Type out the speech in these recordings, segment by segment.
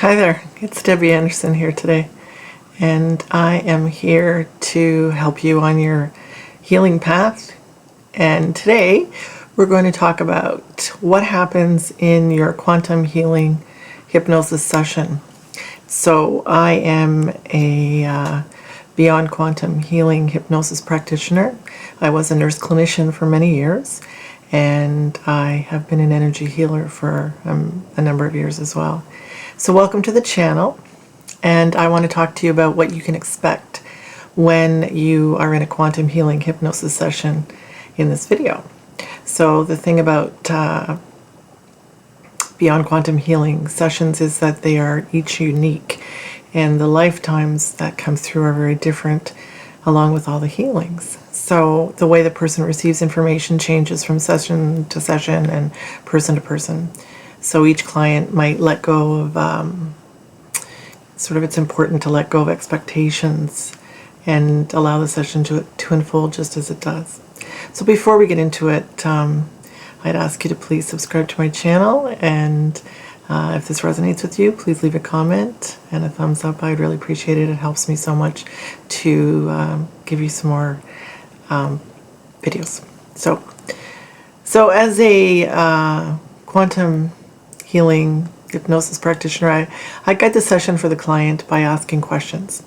Hi there, it's Debbie Anderson here today, and I am here to help you on your healing path. And today we're going to talk about what happens in your quantum healing hypnosis session. So I am a Beyond Quantum Healing hypnosis practitioner. I was a nurse clinician for many years, and I have been an energy healer for a number of years as well. So welcome to the channel, and I want to talk to you about what you can expect when you are in a quantum healing hypnosis session in this video. So the thing about Beyond Quantum Healing sessions is that they are each unique, and the lifetimes that come through are very different along with all the healings. So the way the person receives information changes from session to session and person to person. So each client might let go of, it's important to let go of expectations and allow the session to unfold just as it does. So before we get into it, I'd ask you to please subscribe to my channel, and if this resonates with you, please leave a comment and a thumbs up. I'd really appreciate it. It helps me so much to give you some more videos. So as a quantum healing hypnosis practitioner, I guide the session for the client by asking questions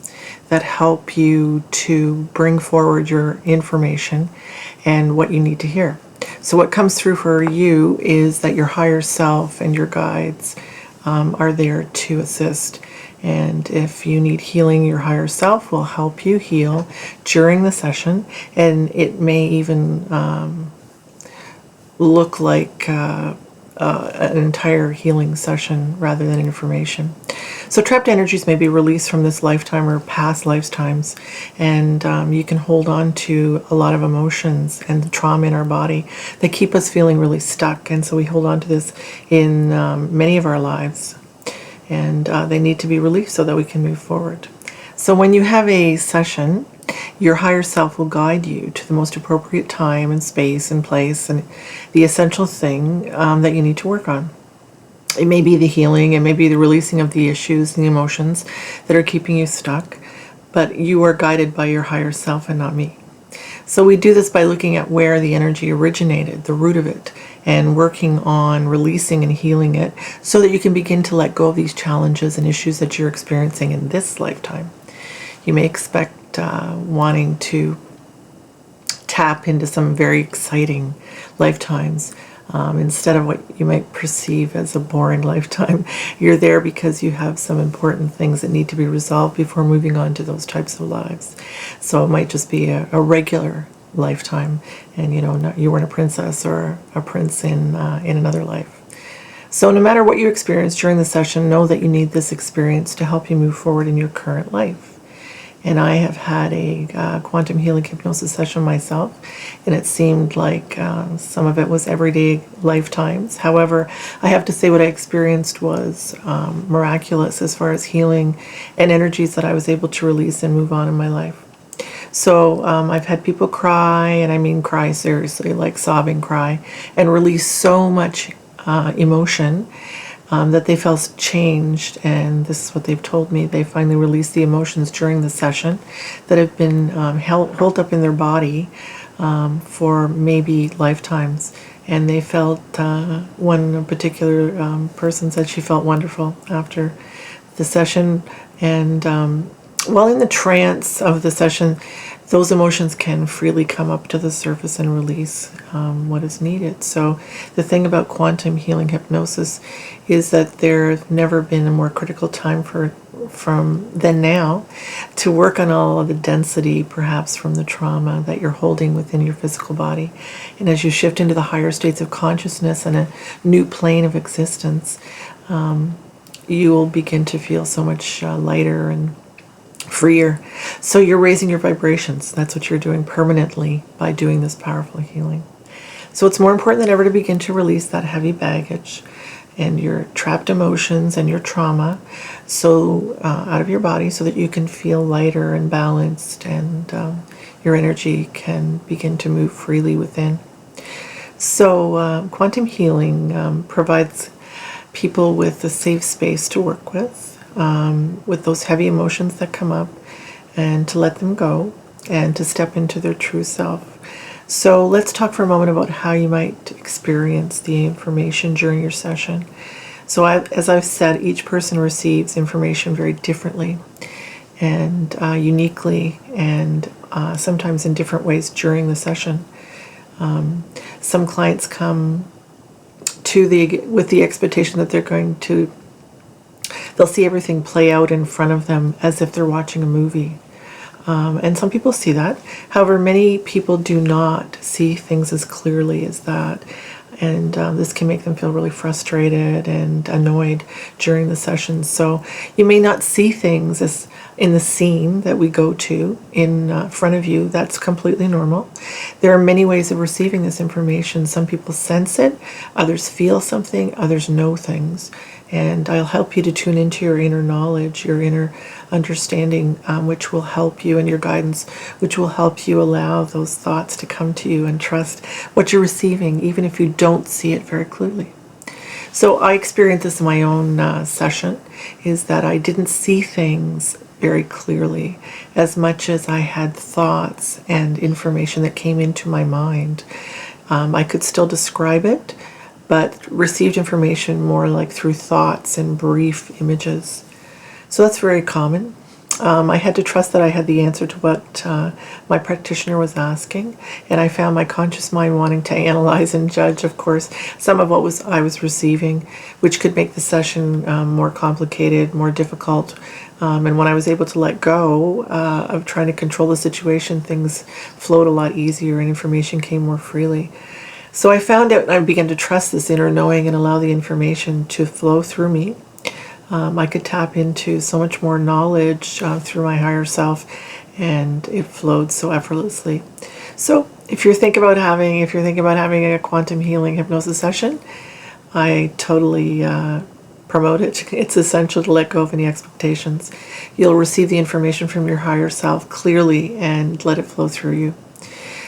that help you to bring forward your information and what you need to hear. So what comes through for you is that your higher self and your guides are there to assist. And if you need healing, your higher self will help you heal during the session, and it may even look like an entire healing session rather than information. So trapped energies may be released from this lifetime or past lifetimes, and you can hold on to a lot of emotions and the trauma in our body that keep us feeling really stuck. And so we hold on to this in many of our lives, and they need to be released so that we can move forward. So when you have a session, your higher self will guide you to the most appropriate time and space and place and the essential thing that you need to work on. It may be the healing, it may be the releasing of the issues and the emotions that are keeping you stuck, but you are guided by your higher self and not me. So we do this by looking at where the energy originated, the root of it, and working on releasing and healing it so that you can begin to let go of these challenges and issues that you're experiencing in this lifetime. You may expect wanting to tap into some very exciting lifetimes instead of what you might perceive as a boring lifetime. You're there because you have some important things that need to be resolved before moving on to those types of lives. So it might just be a regular lifetime, and you weren't a princess or a prince in another life. So no matter what you experience during the session, know that you need this experience to help you move forward in your current life. And I have had a quantum healing hypnosis session myself, and it seemed like some of it was everyday lifetimes. However, I have to say what I experienced was miraculous as far as healing and energies that I was able to release and move on in my life. So I've had people cry, and I mean cry seriously, like sobbing cry, and release so much emotion that they felt changed, and this is what they've told me. They finally released the emotions during the session that have been held up in their body for maybe lifetimes, and they felt, one particular person said she felt wonderful after the session, and while in the trance of the session, those emotions can freely come up to the surface and release what is needed. So the thing about quantum healing hypnosis is that there's never been a more critical time than now to work on all of the density, perhaps from the trauma that you're holding within your physical body. And as you shift into the higher states of consciousness and a new plane of existence, you will begin to feel so much lighter and freer. So you're raising your vibrations. That's what you're doing permanently by doing this powerful healing. So it's more important than ever to begin to release that heavy baggage and your trapped emotions and your trauma out of your body, so that you can feel lighter and balanced, and your energy can begin to move freely within. So quantum healing provides people with a safe space to work with those heavy emotions that come up, and to let them go and to step into their true self. So let's talk for a moment about how you might experience the information during your session. So as I've said, each person receives information very differently and uniquely, and sometimes in different ways during the session. Some clients come with the expectation that they'll see everything play out in front of them as if they're watching a movie. And some people see that. However, many people do not see things as clearly as that. And this can make them feel really frustrated and annoyed during the sessions. So you may not see things as in the scene that we go to in front of you. That's completely normal. There are many ways of receiving this information. Some people sense it, others feel something, others know things. And I'll help you to tune into your inner knowledge, your inner understanding, which will help you, and your guidance, which will help you allow those thoughts to come to you and trust what you're receiving, even if you don't see it very clearly. So I experienced this in my own session, is that I didn't see things very clearly as much as I had thoughts and information that came into my mind. I could still describe it, but received information more like through thoughts and brief images. So that's very common. I had to trust that I had the answer to what my practitioner was asking, and I found my conscious mind wanting to analyze and judge, of course, some of what I was receiving, which could make the session more complicated, more difficult. And when I was able to let go of trying to control the situation, things flowed a lot easier and information came more freely. So I found out, and I began to trust this inner knowing and allow the information to flow through me. I could tap into so much more knowledge through my higher self, and it flowed so effortlessly. So if you're thinking about having a quantum healing hypnosis session, I totally promote it. It's essential to let go of any expectations. You'll receive the information from your higher self clearly and let it flow through you.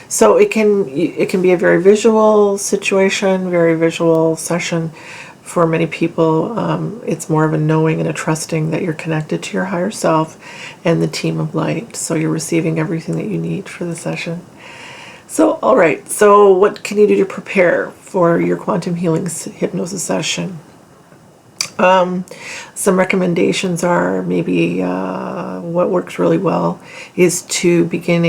So it can be a very visual situation, very visual session. For many people, it's more of a knowing and a trusting that you're connected to your higher self and the team of light. So you're receiving everything that you need for the session. So, all right. So what can you do to prepare for your quantum healing hypnosis session? Some recommendations are maybe what works really well is to begin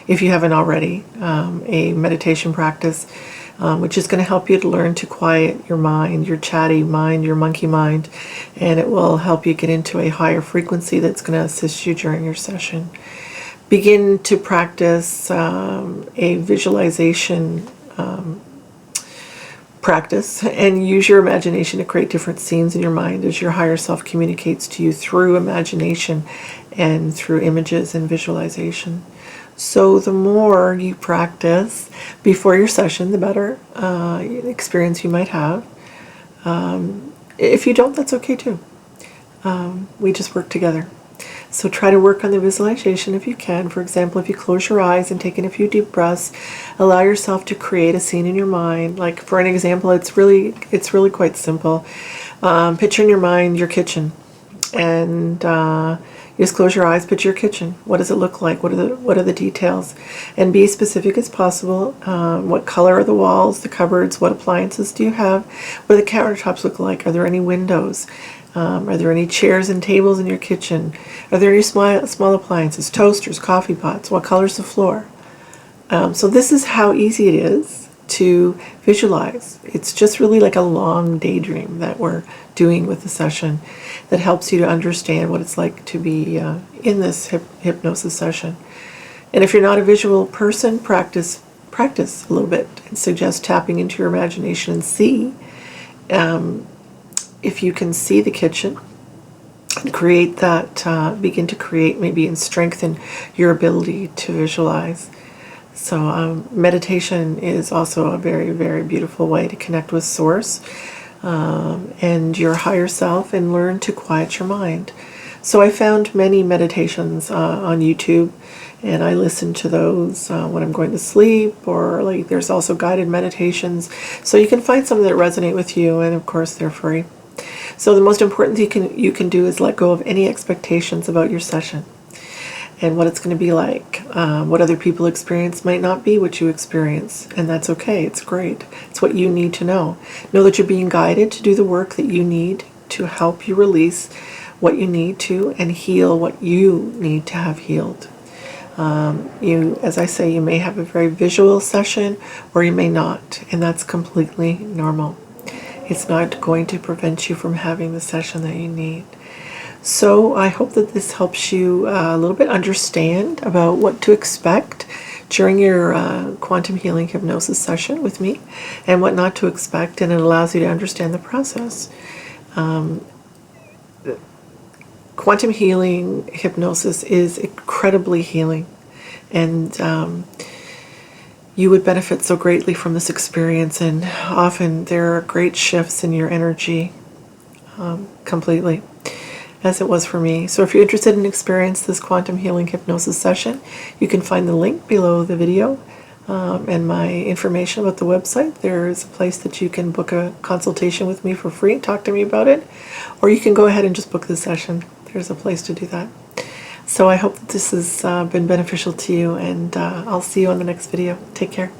if you haven't already, a meditation practice, which is going to help you to learn to quiet your mind, your chatty mind, your monkey mind, and it will help you get into a higher frequency that's going to assist you during your session. Begin to practice a visualization practice, and use your imagination to create different scenes in your mind as your higher self communicates to you through imagination and through images and visualization. So the more you practice before your session, the better experience you might have. If you don't, that's okay too. We just work together. So try to work on the visualization if you can. For example, if you close your eyes and take in a few deep breaths, allow yourself to create a scene in your mind. Like for an example, it's really quite simple. Picture in your mind your kitchen, and you just close your eyes. Picture your kitchen. What does it look like? What are the details? And be as specific as possible. What color are the walls, the cupboards? What appliances do you have? What do the countertops look like? Are there any windows? Are there any chairs and tables in your kitchen? Are there any small appliances, toasters, coffee pots? What color's the floor? So this is how easy it is to visualize. It's just really like a long daydream that we're doing with the session that helps you to understand what it's like to be in this hypnosis session. And if you're not a visual person, practice a little bit, and suggest tapping into your imagination and see if you can see the kitchen and create that, begin to create maybe and strengthen your ability to visualize. So meditation is also a very, very beautiful way to connect with Source and your higher self and learn to quiet your mind. So I found many meditations on YouTube, and I listen to those when I'm going to sleep, or like there's also guided meditations. So you can find some that resonate with you, and of course they're free. So the most important thing you can do is let go of any expectations about your session and what it's going to be like. What other people experience might not be what you experience, and that's okay. It's great. It's what you need to know. Know that you're being guided to do the work that you need to help you release what you need to and heal what you need to have healed. As I say, you may have a very visual session or you may not, and that's completely normal. It's not going to prevent you from having the session that you need. So I hope that this helps you a little bit understand about what to expect during your quantum healing hypnosis session with me and what not to expect, and it allows you to understand the process. Quantum healing hypnosis is incredibly healing, and you would benefit so greatly from this experience, and often there are great shifts in your energy completely, as it was for me. So if you're interested in experience this quantum healing hypnosis session, you can find the link below the video and my information about the website. There is a place that you can book a consultation with me for free, talk to me about it, or you can go ahead and just book the session. There's a place to do that. So I hope that this has been beneficial to you, and I'll see you on the next video. Take care.